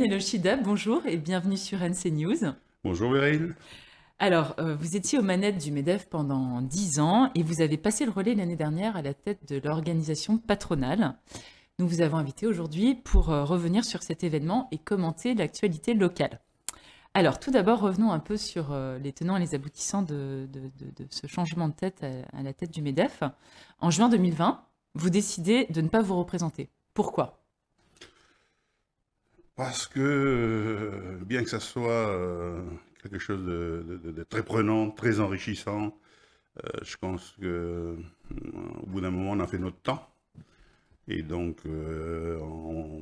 Elochida, bonjour et bienvenue sur NC News. Bonjour Meryl. Alors, vous étiez aux manettes du MEDEF pendant 10 ans et vous avez passé le relais l'année dernière à la tête de l'organisation patronale. Nous vous avons invité aujourd'hui pour revenir sur cet événement et commenter l'actualité locale. Alors, tout d'abord, revenons un peu sur les tenants et les aboutissants de ce changement de tête à la tête du MEDEF. En juin 2020, vous décidez de ne pas vous représenter. Pourquoi ? Parce que bien que ça soit quelque chose de très prenant, très enrichissant, je pense qu'au bout d'un moment, on a fait notre temps. Et donc, en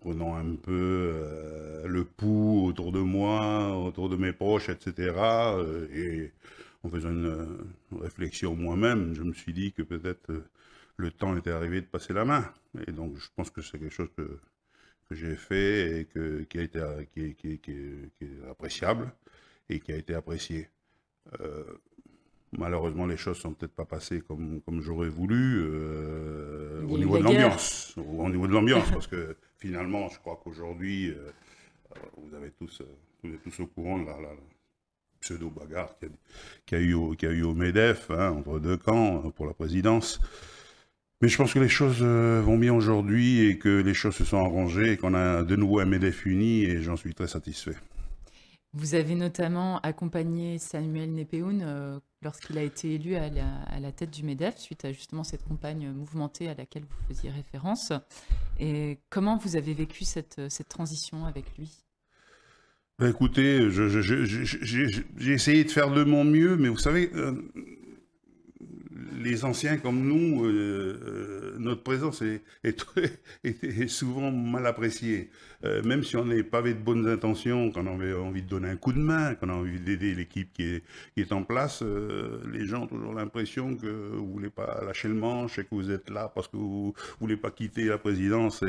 prenant un peu le pouls autour de moi, autour de mes proches, etc., et en faisant une réflexion moi-même, je me suis dit que peut-être le temps était arrivé de passer la main. Et donc, je pense que c'est quelque chose que j'ai fait et qui a été qui est appréciable et qui a été apprécié. Euh, Malheureusement, les choses sont peut-être pas passées comme j'aurais voulu Il y au a eu niveau la de guerre. l'ambiance. Au niveau de l'ambiance, parce que finalement, je crois qu'aujourd'hui, vous êtes tous au courant de la pseudo-bagarre qu'il y a eu au MEDEF, hein, entre deux camps pour la présidence. Mais je pense que les choses vont bien aujourd'hui et que les choses se sont arrangées et qu'on a de nouveau un MEDEF uni et j'en suis très satisfait. Vous avez notamment accompagné Samuel Nepéhoun lorsqu'il a été élu à la tête du MEDEF, suite à justement cette campagne mouvementée à laquelle vous faisiez référence. Et comment vous avez vécu cette transition avec lui? Ben, écoutez, j'ai essayé de faire de mon mieux, mais vous savez, les anciens comme nous, notre présence est souvent mal appréciée. Même si on n'est pas avec de bonnes intentions, qu'on a envie de donner un coup de main, qu'on a envie d'aider l'équipe qui est en place, les gens ont toujours l'impression que vous ne voulez pas lâcher le manche et que vous êtes là parce que vous ne voulez pas quitter la présidence.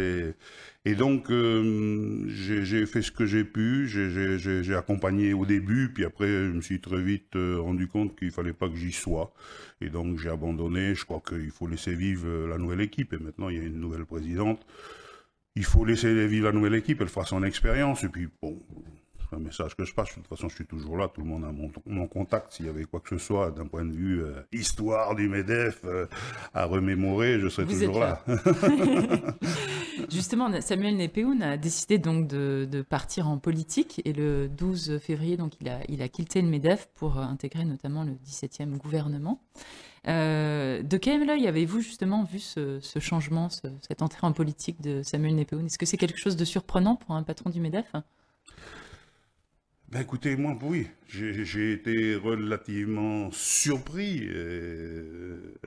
Et donc, j'ai fait ce que j'ai pu, j'ai accompagné au début, puis après, je me suis très vite rendu compte qu'il ne fallait pas que j'y sois. Et donc j'ai abandonné, je crois qu'il faut laisser vivre la nouvelle équipe. Et maintenant il y a une nouvelle présidente. Il faut laisser vivre la nouvelle équipe, elle fera son expérience. Et puis bon, c'est un message que je passe. De toute façon, je suis toujours là, tout le monde a mon contact. S'il y avait quoi que ce soit d'un point de vue histoire du MEDEF à remémorer, je serai Vous êtes toujours là. là. Justement, Samuel Nepéhoun a décidé donc de partir en politique et le 12 février, donc il a quitté le MEDEF pour intégrer notamment le 17e gouvernement. De quel œil avez-vous justement vu ce changement, cette entrée en politique de Samuel Nepéhoun? Est-ce que c'est quelque chose de surprenant pour un patron du MEDEF? Ben écoutez, moi, oui, j'ai été relativement surpris.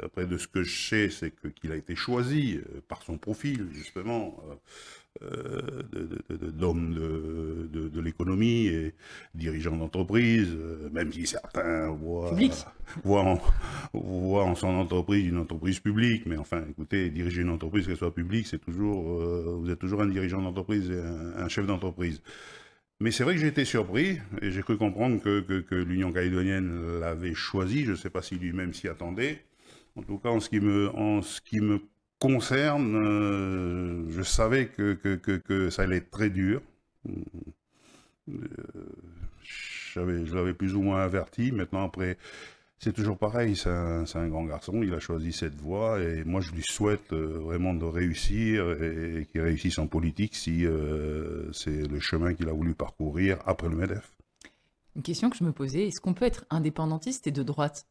Après, de ce que je sais, c'est qu'il a été choisi par son profil, justement, d'homme de l'économie et dirigeant d'entreprise, même si certains Public? voient voient en son entreprise une entreprise publique. Mais enfin, écoutez, diriger une entreprise, qu'elle soit publique, c'est toujours, vous êtes toujours un dirigeant d'entreprise et un chef d'entreprise. Mais c'est vrai que j'ai été surpris et j'ai cru comprendre que l'Union calédonienne l'avait choisi. Je ne sais pas si lui-même s'y attendait. En tout cas, en ce qui me concerne, je savais que ça allait être très dur. Je l'avais plus ou moins averti. Maintenant, après, c'est toujours pareil. C'est un grand garçon. Il a choisi cette voie et moi, je lui souhaite vraiment de réussir et qu'il réussisse en politique si c'est le chemin qu'il a voulu parcourir après le MEDEF. Une question que je me posais, est-ce qu'on peut être indépendantiste et de droite?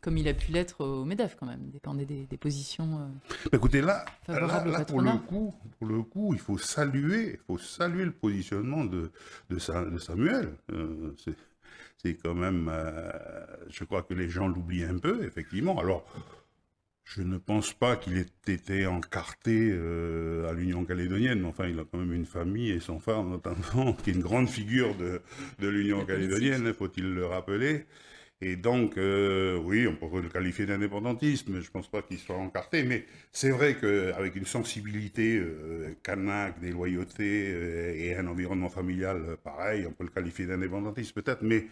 Comme il a pu l'être au MEDEF quand même, il dépendait des positions Écoutez, favorables au pour patronat. le coup, il faut saluer le positionnement de Samuel. C'est quand même, je crois que les gens l'oublient un peu, effectivement. Alors, je ne pense pas qu'il ait été encarté à l'Union calédonienne, mais enfin, il a quand même une famille et son frère notamment, qui est une grande figure de l'Union La politique. calédonienne, faut-il le rappeler. Et donc, oui, on pourrait le qualifier d'indépendantiste, mais je ne pense pas qu'il soit encarté. Mais c'est vrai qu'avec une sensibilité kanak, des loyautés et un environnement familial pareil, on peut le qualifier d'indépendantiste peut-être. Mais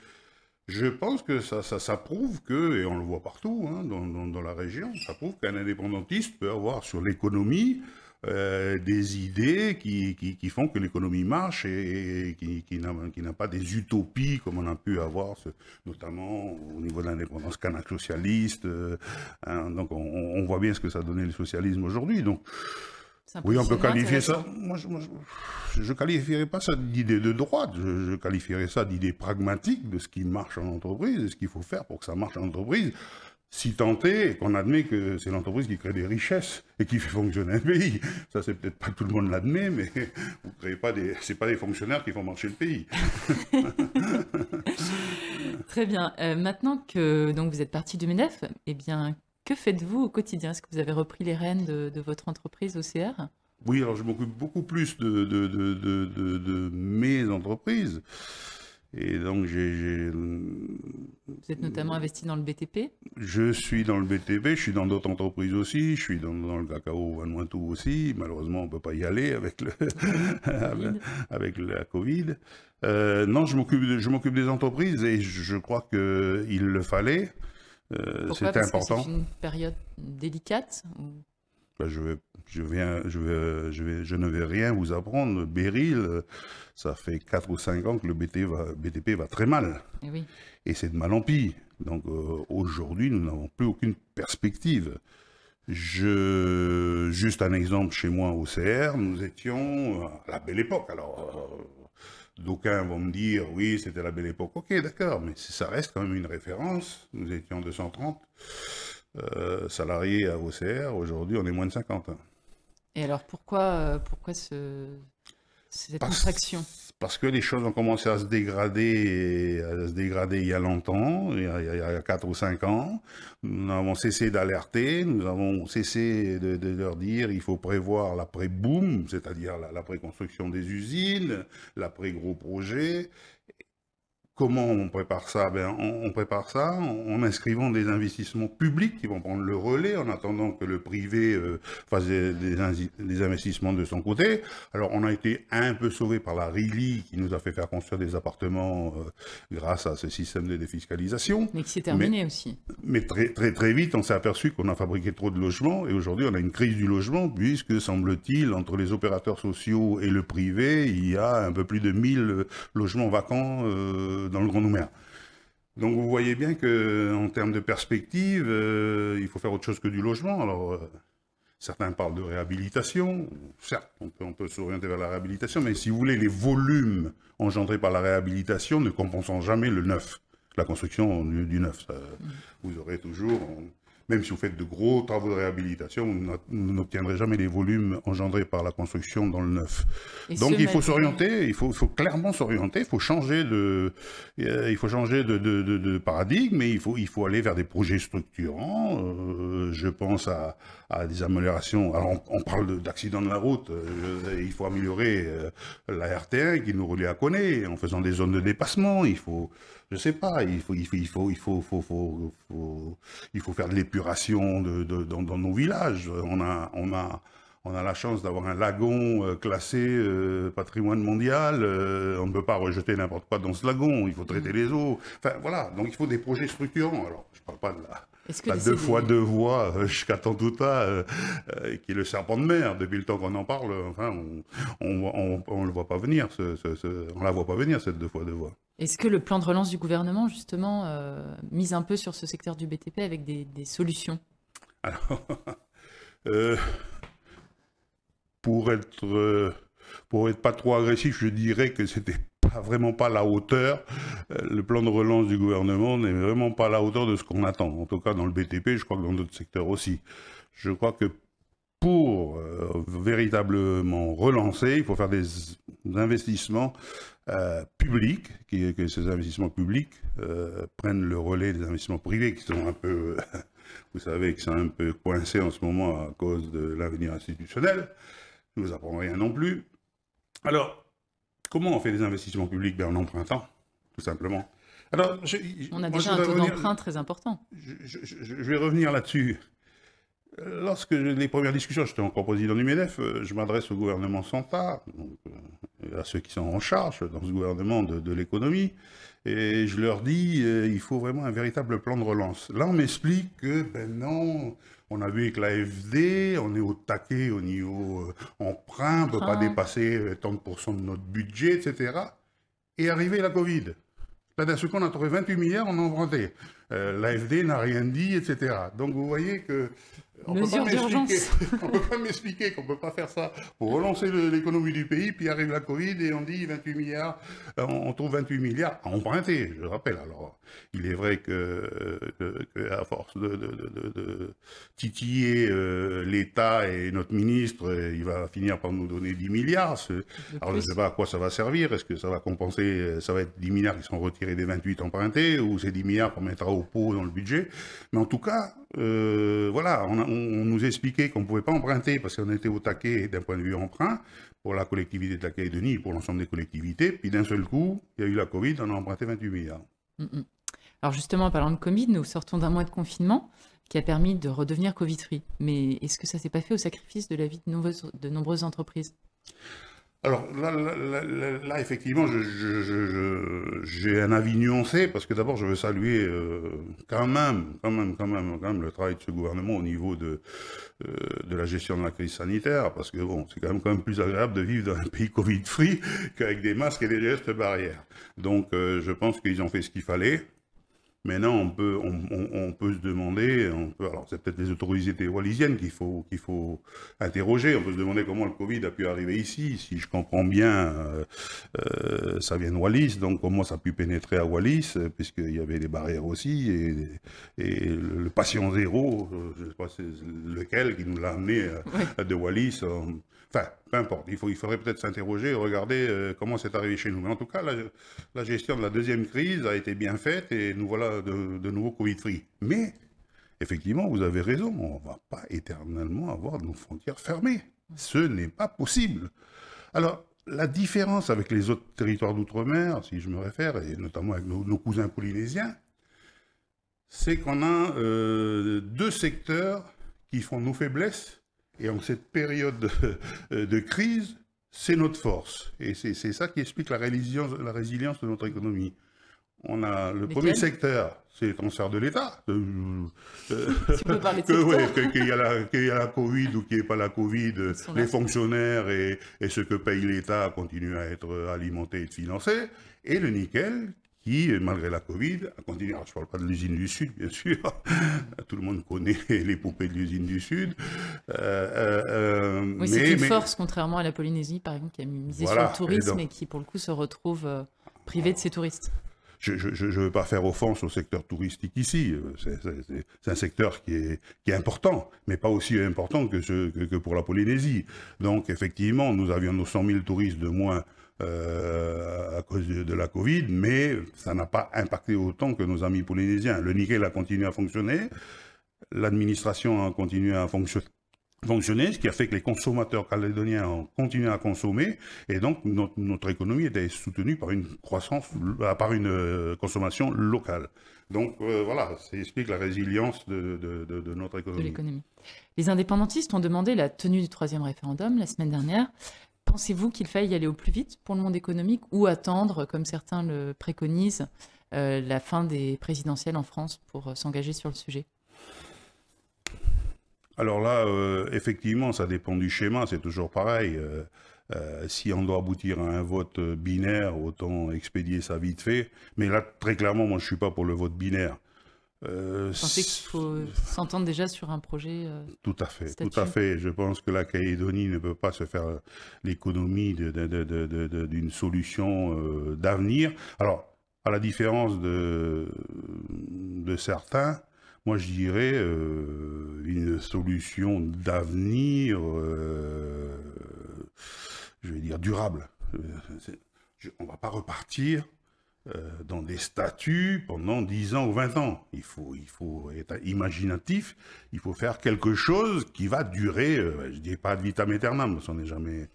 je pense que ça prouve que, et on le voit partout hein, dans la région, ça prouve qu'un indépendantiste peut avoir sur l'économie des idées qui font que l'économie marche et qui n'a pas des utopies comme on a pu avoir, notamment au niveau de l'indépendance kanak socialiste. Hein, donc on voit bien ce que ça donnait le socialisme aujourd'hui. Donc oui, on peut qualifier ça. Moi, je qualifierais pas ça d'idée de droite. Je qualifierais ça d'idée pragmatique de ce qui marche en entreprise, de ce qu'il faut faire pour que ça marche en entreprise. Si tant est qu'on admet que c'est l'entreprise qui crée des richesses et qui fait fonctionner un pays. Ça, c'est peut-être pas tout le monde l'admet, mais vous créez pas c'est pas des fonctionnaires qui font marcher le pays. Très bien. Maintenant que donc, vous êtes parti du MEDEF, eh bien, que faites-vous au quotidien? Est-ce que vous avez repris les rênes de votre entreprise OCR? Oui, alors je m'occupe beaucoup plus de mes entreprises. Et donc, Vous êtes notamment investi dans le BTP? Je suis dans le BTP, je suis dans d'autres entreprises aussi, je suis dans le cacao Vanuatu aussi. Malheureusement, on ne peut pas y aller avec, avec la Covid. Non, je m'occupe des entreprises et je crois qu'il le fallait. C'était important. Parce que c'est une période délicate Ben, je ne vais rien vous apprendre. Beryl, ça fait 4 ou 5 ans que le BTP va très mal. Et oui. Et c'est de mal en pis. Donc aujourd'hui, nous n'avons plus aucune perspective. Juste un exemple chez moi au CR, nous étions à la belle époque. Alors, d'aucuns vont me dire, oui, c'était la belle époque. Ok, d'accord, mais ça reste quand même une référence. Nous étions 230 salariés à OCR. Aujourd'hui, on est moins de 50. Et alors, pourquoi cette contraction? Parce que les choses ont commencé à se dégrader il y a longtemps, il y a 4 ou 5 ans. Nous avons cessé d'alerter, nous avons cessé de leur dire il faut prévoir l'après-boom, c'est-à-dire l'après-construction des usines, l'après-gros projet. Comment on prépare ça? On prépare ça en inscrivant des investissements publics qui vont prendre le relais en attendant que le privé fasse des investissements de son côté. Alors, on a été un peu sauvé par la RILI qui nous a fait faire construire des appartements grâce à ce système de défiscalisation. Mais qui s'est terminé aussi. Mais très vite, on s'est aperçu qu'on a fabriqué trop de logements et aujourd'hui, on a une crise du logement puisque, semble-t-il, entre les opérateurs sociaux et le privé, il y a un peu plus de 1000 logements vacants dans le Grand Nouméa. Donc vous voyez bien qu'en termes de perspective, il faut faire autre chose que du logement. Alors certains parlent de réhabilitation, certes on peut s'orienter vers la réhabilitation, mais si vous voulez, les volumes engendrés par la réhabilitation ne compenseront jamais le neuf, la construction du neuf. Vous aurez toujours... Même si vous faites de gros travaux de réhabilitation, vous n'obtiendrez jamais les volumes engendrés par la construction dans le neuf. Donc il faut s'orienter, il faut clairement s'orienter, il faut changer de paradigme, mais il faut aller vers des projets structurants. Je pense à des améliorations. Alors on parle d'accidents de la route. Il faut améliorer la RT1 qui nous relie à Koné en faisant des zones de dépassement. Il faut, je sais pas, il faut faire de l'épuration dans nos villages. On a la chance d'avoir un lagon classé patrimoine mondial. On ne peut pas rejeter n'importe quoi dans ce lagon. Il faut traiter les eaux. Enfin voilà, donc il faut des projets structurants. Alors je parle pas de la 2 fois 2 voies jusqu'à Tantouta, qui est le serpent de mer. Depuis le temps qu'on en parle, enfin on le voit pas venir. On la voit pas venir cette 2 fois 2 voies. Est-ce que le plan de relance du gouvernement, justement, mise un peu sur ce secteur du BTP avec des solutions? Alors, pour être pas trop agressif, je dirais que c'était vraiment pas à la hauteur. Le plan de relance du gouvernement n'est vraiment pas à la hauteur de ce qu'on attend. En tout cas, dans le BTP, je crois que dans d'autres secteurs aussi. Je crois que pour véritablement relancer, il faut faire des investissements publics, que ces investissements publics prennent le relais des investissements privés qui sont un peu, vous savez, qui sont un peu coincés en ce moment à cause de l'avenir institutionnel. Je ne vous apprends rien non plus. Alors, comment on fait des investissements publics? En empruntant, tout simplement. Alors, on a déjà un taux d'emprunt très important. Je vais revenir là-dessus. Lorsque les premières discussions, j'étais encore président du MEDEF, je m'adresse au gouvernement Santa, donc, à ceux qui sont en charge dans ce gouvernement de l'économie, et je leur dis, il faut vraiment un véritable plan de relance. Là, on m'explique que, ben non, on a vu avec l'AFD, on est au taquet au niveau emprunt, on ne peut pas dépasser 30% de notre budget, etc. Et arrivé la Covid. Là, d'un seul coup, on a trouvé 28 milliards, on a emprunté. L'AFD n'a rien dit, etc. Donc, vous voyez que... On ne peut pas m'expliquer qu'on ne peut pas faire ça pour relancer l'économie du pays, puis arrive la Covid et on dit 28 milliards, on trouve 28 milliards à emprunter, je rappelle. Alors, il est vrai à force de titiller l'État et notre ministre, il va finir par nous donner 10 milliards. Alors, je ne sais pas à quoi ça va servir. Est-ce que ça va compenser, ça va être 10 milliards qui sont retirés des 28 empruntés, ou c'est 10 milliards qu'on mettra au pot dans le budget. Mais en tout cas, voilà, on nous expliquait qu'on ne pouvait pas emprunter parce qu'on était au taquet d'un point de vue emprunt pour la collectivité de la Calédonie et pour l'ensemble des collectivités. Puis d'un seul coup, il y a eu la Covid, on a emprunté 28 milliards. Alors justement, en parlant de Covid, nous sortons d'un mois de confinement qui a permis de redevenir Covid-free. Mais est-ce que ça ne s'est pas fait au sacrifice de la vie de nombreuses entreprises ? Alors là, effectivement, j'ai un avis nuancé parce que d'abord, je veux saluer quand même le travail de ce gouvernement au niveau de la gestion de la crise sanitaire, parce que bon, c'est quand même plus agréable de vivre dans un pays Covid-free qu'avec des masques et des gestes barrières. Donc, je pense qu'ils ont fait ce qu'il fallait. Maintenant, on peut se demander, alors c'est peut-être les autorités wallisiennes qu'il faut interroger. On peut se demander comment le Covid a pu arriver ici. Si je comprends bien, ça vient de Wallis, donc comment ça a pu pénétrer à Wallis, puisqu'il y avait des barrières aussi, et le patient zéro, je ne sais pas c'est lequel qui nous l'a amené de Wallis. Enfin, peu importe, il faudrait peut-être s'interroger et regarder comment c'est arrivé chez nous. Mais en tout cas, la gestion de la deuxième crise a été bien faite et nous voilà de nouveau Covid-free. Mais, effectivement, vous avez raison, on ne va pas éternellement avoir nos frontières fermées. Ce n'est pas possible. Alors, la différence avec les autres territoires d'outre-mer, si je me réfère, et notamment avec nos cousins polynésiens, c'est qu'on a deux secteurs qui font nos faiblesses. Et en cette période de crise, c'est notre force. Et c'est ça qui explique la résilience de notre économie. On a le premier secteur, c'est le transfert de l'État. Si on peut parler de secteur. Qu'il y a la Covid ou qu'il n'y ait pas la Covid, les fonctionnaires et ce que paye l'État continuent à être alimentés et financés. Et le nickel, qui, malgré la Covid, a continué. Alors, je ne parle pas de l'usine du Sud, bien sûr. Tout le monde connaît les poupées de l'usine du Sud. Oui, c'est une force, contrairement à la Polynésie, par exemple, qui a misé sur le tourisme et qui, pour le coup, se retrouve privé de ses touristes. Je ne veux pas faire offense au secteur touristique ici. C'est un secteur qui est important, mais pas aussi important que pour la Polynésie. Donc, effectivement, nous avions nos 100 000 touristes de moins à cause de la Covid, mais ça n'a pas impacté autant que nos amis polynésiens. Le nickel a continué à fonctionner, l'administration a continué à fonctionner, ce qui a fait que les consommateurs calédoniens ont continué à consommer, et donc notre économie était soutenue par une croissance, par une consommation locale. Donc voilà, ça explique la résilience de notre économie. De l'économie. Les indépendantistes ont demandé la tenue du troisième référendum la semaine dernière. Pensez-vous qu'il faille y aller au plus vite pour le monde économique ou attendre, comme certains le préconisent, la fin des présidentielles en France pour s'engager sur le sujet ? Alors là, effectivement, ça dépend du schéma, c'est toujours pareil. Si on doit aboutir à un vote binaire, autant expédier ça vite fait. Mais là, très clairement, moi, je ne suis pas pour le vote binaire. Vous pensez qu'il faut s'entendre déjà sur un projet Tout à fait, statut. Tout à fait. Je pense que la Calédonie ne peut pas se faire l'économie d'une solution d'avenir. Alors, à la différence de certains, moi je dirais une solution d'avenir, je vais dire durable. On ne va pas repartir dans des statuts pendant 10 ans ou 20 ans. Il faut être imaginatif, il faut faire quelque chose qui va durer, je ne dis pas ad vitam aeternam, parce qu'on n'est jamais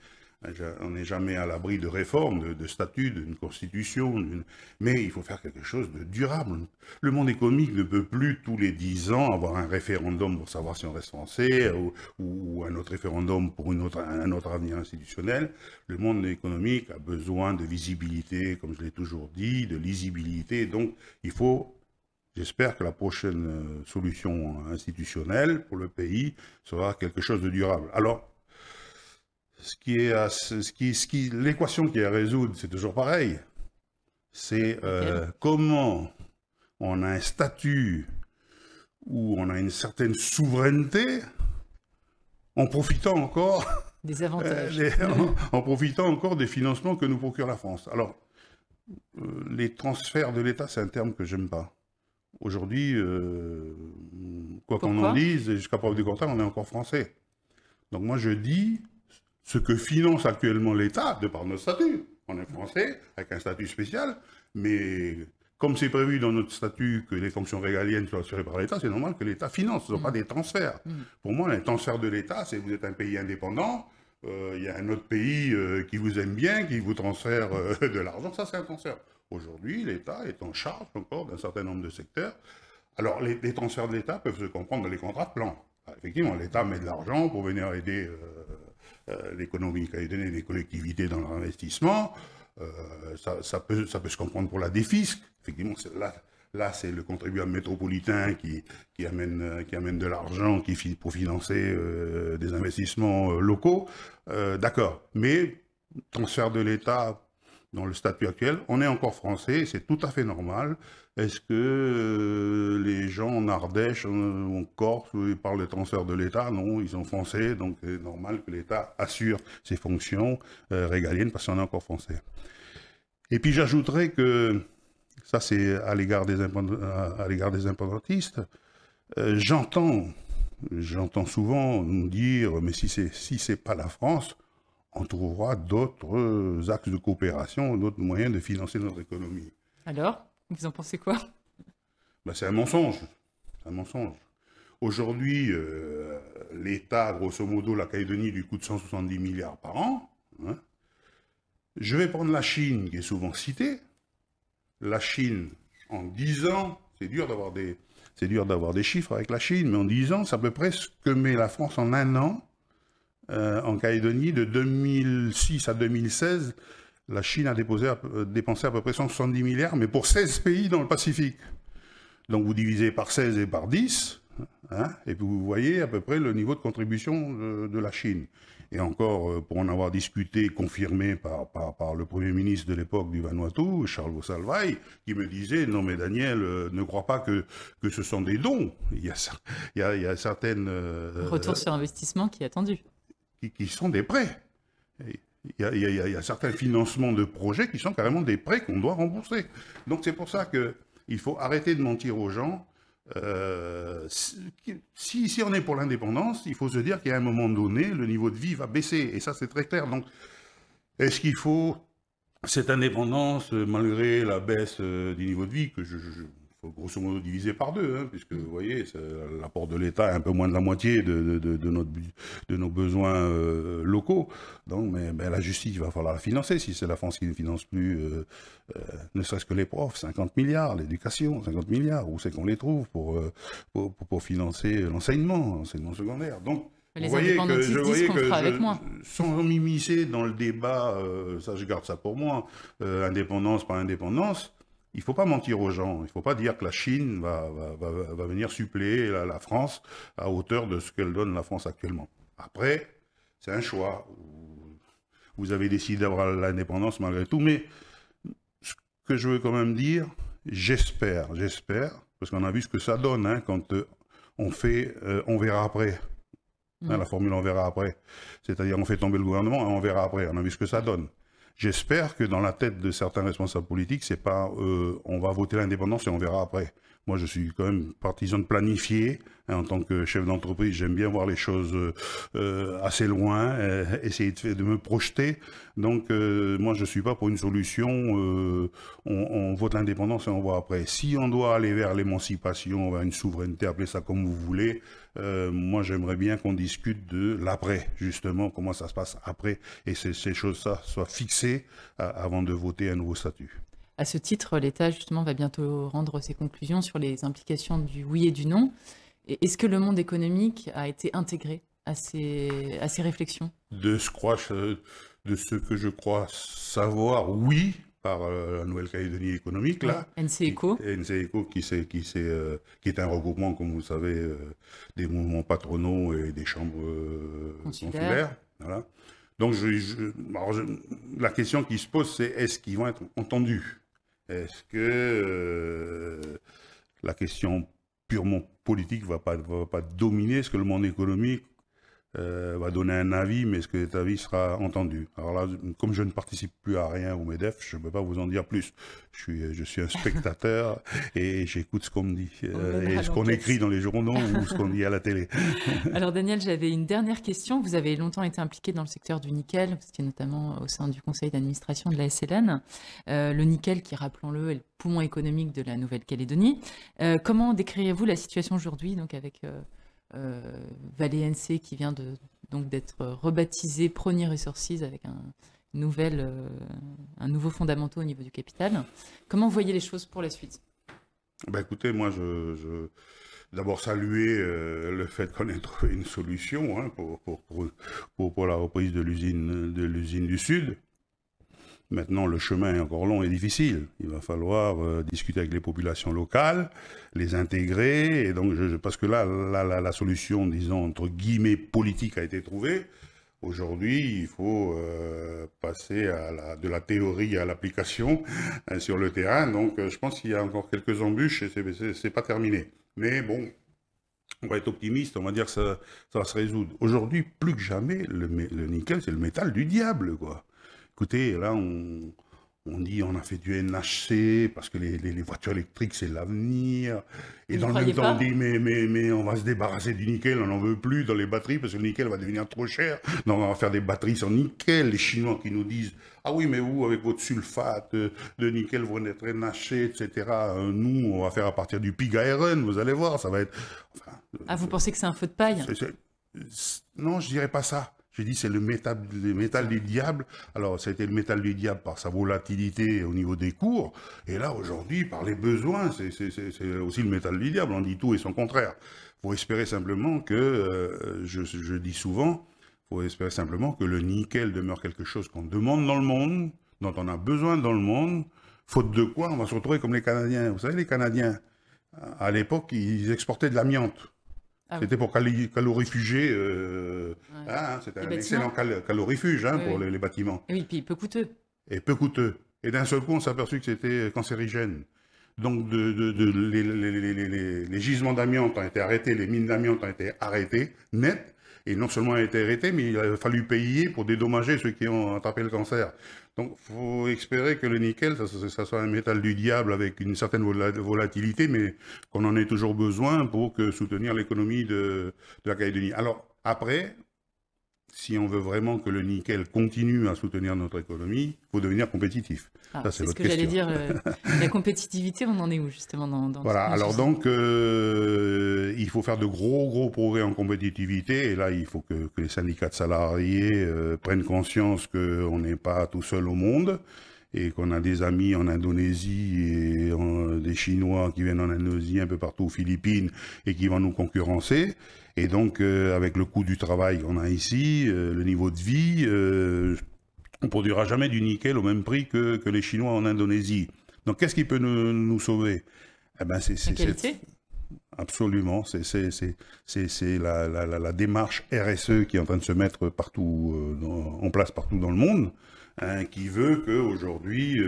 On n'est jamais à l'abri de réformes, de statuts, d'une constitution, mais il faut faire quelque chose de durable. Le monde économique ne peut plus tous les 10 ans avoir un référendum pour savoir si on reste français ou un autre référendum pour un autre avenir institutionnel. Le monde économique a besoin de visibilité, comme je l'ai toujours dit, de lisibilité. Donc il faut, j'espère que la prochaine solution institutionnelle pour le pays sera quelque chose de durable. Alors, l'équation qui est à résoudre, c'est toujours pareil. C'est comment on a un statut où on a une certaine souveraineté en profitant encore des avantages. En profitant encore des financements que nous procure la France. Alors, les transferts de l'État, c'est un terme que j'aime pas. Aujourd'hui, quoi qu'on en dise, jusqu'à preuve du contraire, on est encore français. Donc moi, je dis ce que finance actuellement l'État, de par notre statut. On est français, avec un statut spécial, mais comme c'est prévu dans notre statut que les fonctions régaliennes soient assurées par l'État, c'est normal que l'État finance, ce ne sont pas des transferts. Pour moi, un transfert de l'État, c'est que vous êtes un pays indépendant, il y a un autre pays qui vous aime bien, qui vous transfère de l'argent, ça c'est un transfert. Aujourd'hui, l'État est en charge encore d'un certain nombre de secteurs. Alors, les transferts de l'État peuvent se comprendre dans les contrats de plan. Effectivement, l'État met de l'argent pour venir aider l'économie, aider les collectivités dans leur investissement. Ça peut se comprendre pour la défisque. Effectivement, là c'est le contribuable métropolitain qui amène de l'argent pour financer des investissements locaux. D'accord. Mais transfert de l'État dans le statut actuel, on est encore français, c'est tout à fait normal. Est-ce que les gens en Ardèche, en Corse, ils parlent de transfert de l'État? Non, ils sont français, donc c'est normal que l'État assure ses fonctions régaliennes parce qu'on est encore français. Et puis j'ajouterais que, ça c'est à l'égard des indépendantistes, j'entends souvent nous dire, mais si c'est pas la France, on trouvera d'autres axes de coopération, d'autres moyens de financer notre économie. Alors, vous en pensez quoi? Ben, c'est un mensonge. C'est un mensonge. Aujourd'hui, l'État, grosso modo, la Calédonie, lui coûte 170 milliards par an. Hein. Je vais prendre la Chine, qui est souvent citée. La Chine, en 10 ans, c'est dur d'avoir des chiffres avec la Chine, mais en 10 ans, c'est à peu près ce que met la France en un an. En Calédonie, de 2006 à 2016, la Chine a dépensé à peu près 170 milliards, mais pour 16 pays dans le Pacifique. Donc vous divisez par 16 et par 10, hein, et puis vous voyez à peu près le niveau de contribution de la Chine. Et encore, pour en avoir discuté, confirmé par le Premier ministre de l'époque du Vanuatu, Charles Vosalvaï, qui me disait « Non mais Daniel, ne crois pas que ce sont des dons. Il y a certaines... Retour sur investissement qui est attendu. » Qui sont des prêts. Il y a certains financements de projets qui sont carrément des prêts qu'on doit rembourser. Donc c'est pour ça qu'il faut arrêter de mentir aux gens. Si on est pour l'indépendance, il faut se dire qu'à un moment donné, le niveau de vie va baisser. Et ça, c'est très clair. Donc, est-ce qu'il faut cette indépendance, malgré la baisse du niveau de vie, que faut grosso modo diviser par deux, hein, puisque vous voyez, l'apport de l'État est un peu moins de la moitié de nos besoins locaux. Donc, mais la justice, il va falloir la financer. Si c'est la France qui ne finance plus, ne serait-ce que les profs, 50 milliards, l'éducation, 50 milliards, où c'est qu'on les trouve pour financer l'enseignement secondaire. Donc, les indépendantistes disent qu'on fera avec moi. Sans m'immiscer dans le débat, ça je garde ça pour moi, indépendance par indépendance, il ne faut pas mentir aux gens. Il ne faut pas dire que la Chine va venir suppléer la France à hauteur de ce qu'elle donne la France actuellement. Après, c'est un choix. Vous avez décidé d'avoir l'indépendance malgré tout. Mais ce que je veux quand même dire, j'espère, parce qu'on a vu ce que ça donne hein, quand on fait « on verra après ». Hein, la formule « on verra après ». C'est-à-dire on fait tomber le gouvernement et on verra après. On a vu ce que ça donne. J'espère que dans la tête de certains responsables politiques, c'est pas on va voter l'indépendance et on verra après. Moi, je suis quand même partisan de planifier. En tant que chef d'entreprise, j'aime bien voir les choses assez loin, essayer de me projeter. Donc, moi, je ne suis pas pour une solution, on vote l'indépendance et on voit après. Si on doit aller vers l'émancipation, vers une souveraineté, appelez ça comme vous voulez, moi, j'aimerais bien qu'on discute de l'après, justement, comment ça se passe après, et ces choses-là soient fixées avant de voter un nouveau statut. À ce titre, l'État, justement, va bientôt rendre ses conclusions sur les implications du oui et du non. Est-ce que le monde économique a été intégré à ces réflexions? De ce que je crois savoir, oui, par la Nouvelle-Calédonie économique, là. NCECO. NCECO qui est un regroupement, comme vous le savez, des mouvements patronaux et des chambres consulaires. Voilà. Donc, la question qui se pose, c'est est-ce qu'ils vont être entendus? Est-ce que la question purement politique ne va pas dominer? Est-ce que le monde économique va donner un avis, mais est-ce que cet avis sera entendu? Alors là, comme je ne participe plus à rien au MEDEF, je ne peux pas vous en dire plus. Je suis un spectateur et j'écoute ce qu'on me dit, et ce qu'on écrit dans les journaux ou ce qu'on dit à la télé. Alors Daniel, j'avais une dernière question. Vous avez longtemps été impliqué dans le secteur du nickel, vous étiez notamment au sein du conseil d'administration de la SLN. Le nickel qui, rappelons-le, est le poumon économique de la Nouvelle-Calédonie. Comment décririez-vous la situation aujourd'hui, donc avec Vale NC qui vient d'être rebaptisé Prony Resources avec un nouveau fondamental au niveau du capital. Comment vous voyez les choses pour la suite? Écoutez, moi, d'abord saluer le fait qu'on ait trouvé une solution hein, pour la reprise de l'usine du Sud. Maintenant, le chemin est encore long et difficile. Il va falloir discuter avec les populations locales, les intégrer. Et donc, parce que là, la solution, disons, entre guillemets, politique a été trouvée. Aujourd'hui, il faut passer de la théorie à l'application sur le terrain. Donc, je pense qu'il y a encore quelques embûches et c'est pas terminé. Mais bon, on va être optimiste, on va dire que ça va se résoudre. Aujourd'hui, plus que jamais, le nickel, c'est le métal du diable, quoi. Écoutez, là, on dit on a fait du NHC parce que les voitures électriques, c'est l'avenir. Et dans le même temps, on dit mais on va se débarrasser du nickel, on n'en veut plus dans les batteries parce que le nickel va devenir trop cher. Donc, on va faire des batteries sans nickel. Les Chinois qui nous disent ah oui, mais vous, avec votre sulfate de nickel, vous êtes NHC, etc. Nous, on va faire à partir du pig iron, vous allez voir, ça va être... Enfin, vous pensez que c'est un feu de paille? Non, je dirais pas ça. J'ai dit c'est le métal du diable. Alors, ça a été le métal du diable par sa volatilité au niveau des cours. Et là, aujourd'hui, par les besoins, c'est aussi le métal du diable. On dit tout et son contraire. Il faut espérer simplement que, je dis souvent, il faut espérer simplement que le nickel demeure quelque chose qu'on demande dans le monde, dont on a besoin dans le monde, faute de quoi on va se retrouver comme les Canadiens. Vous savez, les Canadiens, à l'époque, ils exportaient de l'amiante. C'était pour calorifuger, c'était un excellent calorifuge pour les bâtiments. Et oui, puis peu coûteux. Et peu coûteux. Et d'un seul coup, on s'est aperçu que c'était cancérigène. Donc, les gisements d'amiante ont été arrêtés, les mines d'amiante ont été arrêtées, net. Et non seulement ont été arrêtés, mais il a fallu payer pour dédommager ceux qui ont attrapé le cancer. Donc, il faut espérer que le nickel, ça soit un métal du diable avec une certaine volatilité, mais qu'on en ait toujours besoin pour soutenir l'économie de la Calédonie. Alors, après, si on veut vraiment que le nickel continue à soutenir notre économie, il faut devenir compétitif. C'est ce que j'allais dire. La compétitivité, on en est où justement dans voilà, alors donc, il faut faire de gros progrès en compétitivité. Et là, il faut que les syndicats de salariés prennent conscience qu'on n'est pas tout seul au monde et qu'on a des amis en Indonésie et des Chinois qui viennent en Indonésie, un peu partout aux Philippines et qui vont nous concurrencer. Et donc, avec le coût du travail qu'on a ici, le niveau de vie, on ne produira jamais du nickel au même prix que les Chinois en Indonésie. Donc, qu'est-ce qui peut nous sauver? Eh ben, la qualité. Absolument. C'est la démarche RSE qui est en train de se mettre partout, en place partout dans le monde. hein, qui veut qu'aujourd'hui,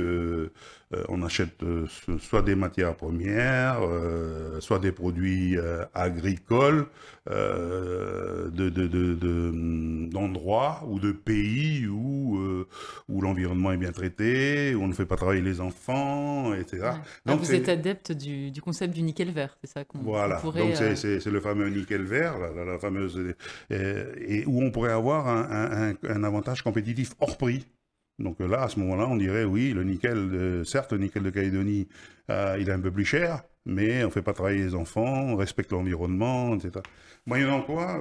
on achète soit des matières premières, soit des produits agricoles d'endroits ou de pays où l'environnement est bien traité, où on ne fait pas travailler les enfants, etc. Ouais. Donc Vous êtes adepte du concept du nickel vert, c'est ça qu'on voilà, pourrait... donc c'est le fameux nickel vert, la fameuse, et où on pourrait avoir un avantage compétitif hors prix. Donc là, à ce moment-là, on dirait oui, le nickel, certes, le nickel de Calédonie, il est un peu plus cher, mais on ne fait pas travailler les enfants, on respecte l'environnement, etc. Moyennant quoi,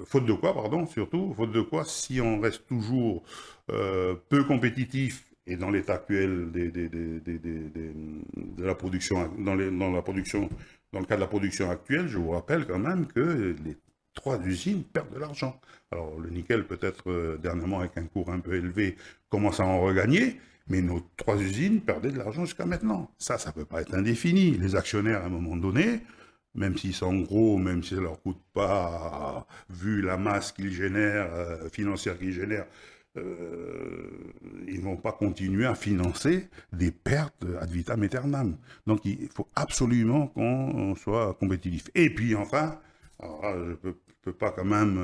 faute de quoi, pardon, surtout, faute de quoi, si on reste toujours peu compétitif et dans l'état actuel de la production, dans la production, dans le cas de la production actuelle, je vous rappelle quand même que les 3 usines perdent de l'argent. Alors le nickel peut-être dernièrement avec un cours un peu élevé commence à en regagner, mais nos 3 usines perdaient de l'argent jusqu'à maintenant. Ça ne peut pas être indéfini. Les actionnaires à un moment donné, même s'ils sont gros, même si ça ne leur coûte pas, vu la masse qu'ils génèrent, financière qu'ils génèrent, ils ne vont pas continuer à financer des pertes ad vitam aeternam. Donc il faut absolument qu'on soit compétitif. Et puis enfin, alors là, je ne peux pas quand même,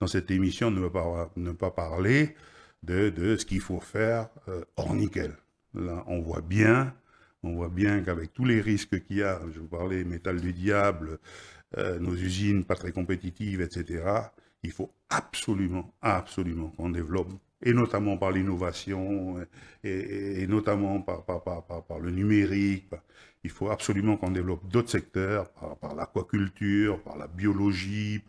dans cette émission, ne pas parler de ce qu'il faut faire hors nickel. Là, on voit bien qu'avec tous les risques qu'il y a, je vous parlais métal du diable, nos usines pas très compétitives, etc., il faut absolument qu'on développe, et notamment par l'innovation, et notamment par le numérique. Il faut absolument qu'on développe d'autres secteurs, par l'aquaculture, par la biologie,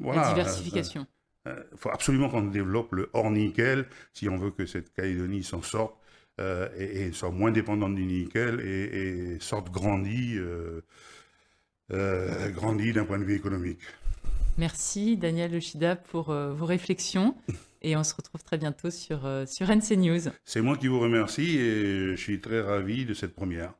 voilà, la diversification. Il faut absolument qu'on développe le hors-nickel si on veut que cette Calédonie s'en sorte et soit moins dépendante du nickel et sorte grandie d'un point de vue économique. Merci Daniel Yoshida pour vos réflexions et on se retrouve très bientôt sur NC News. C'est moi qui vous remercie et je suis très ravi de cette première.